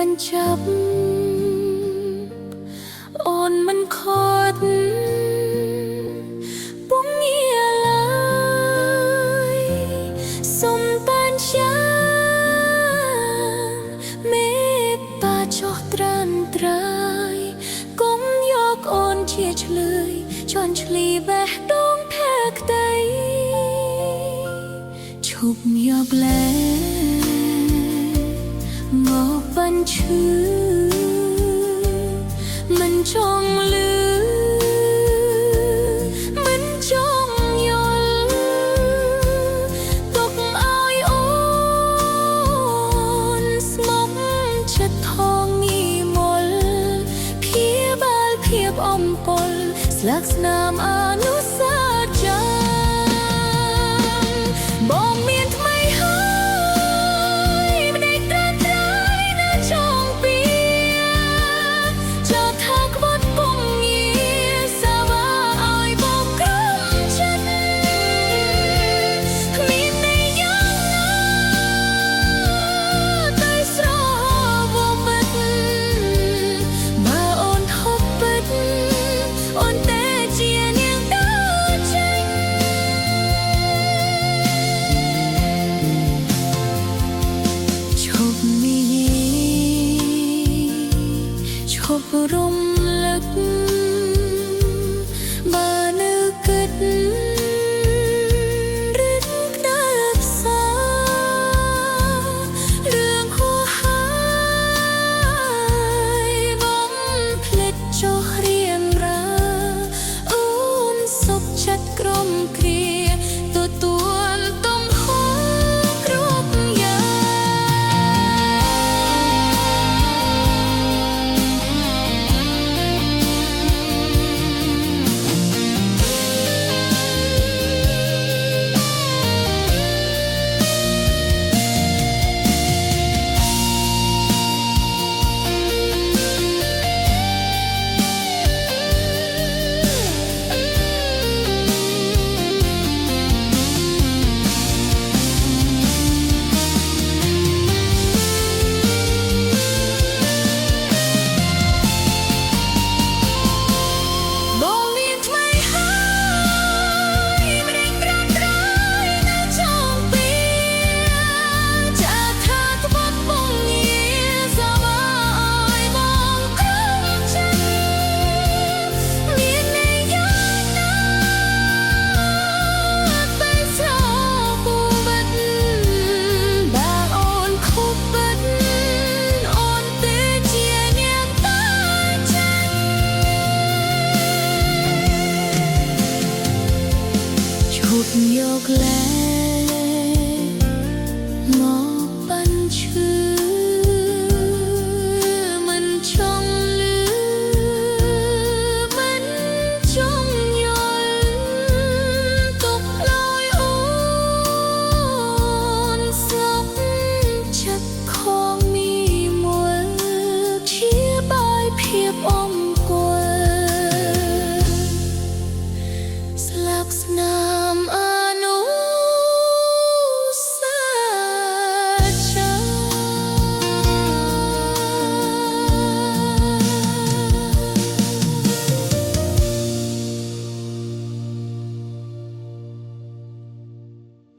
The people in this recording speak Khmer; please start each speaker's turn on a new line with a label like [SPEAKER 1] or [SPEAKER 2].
[SPEAKER 1] បញ្ចប់អូនមិនខត់ពុំងាឡើយសុំបានជាមេបាចោះត្រានត្រៃកុំយកអូនជាឆ្លើយជន់ឆ្លីបេះដូងแท้ក្តីឈប់យកលែមកបញ្ឈឺមិនចង់លឺមិនចង់យល់ទុកឲ្យអូនស្មុគចិត្តថងងាយមលព្យាបាលភាពអំពល់ស្លាកស្នាមអនុស្សាវរីយ៍បងមានថ្មីហើយម្ដេចត្រាត្រៃនៅចុងពីចោលថាក្បត់ពុំងាយសាវាឲ្យបងក្រុមចិត្តមានន័យយ៉ាងណាតែស្រវបិទបើអូនហូបពិតអូនតែជានាងដើរចេញឈប់និយាយឈប់រំលឹកបើនៅគិតរឹកដើរផ្សាររឿងហួហើយបងភ្លេចចុះរៀងរាអូនសុខចិត្តក្រុមគ្រាទទួលទំហំគ្រប់យ៉ាងបងមានថ្មីហើយម្ដេចត្រាត្រៃនៅចុងពីចាថាក្បត់ពុំងាយសាវាឲ្យបងក្រុមចិត្តមានន័យយ៉ាងណាតែស្រពូបិទបើអូនខូបបិទអូនទេជានាងតាចាឈប់យកលែ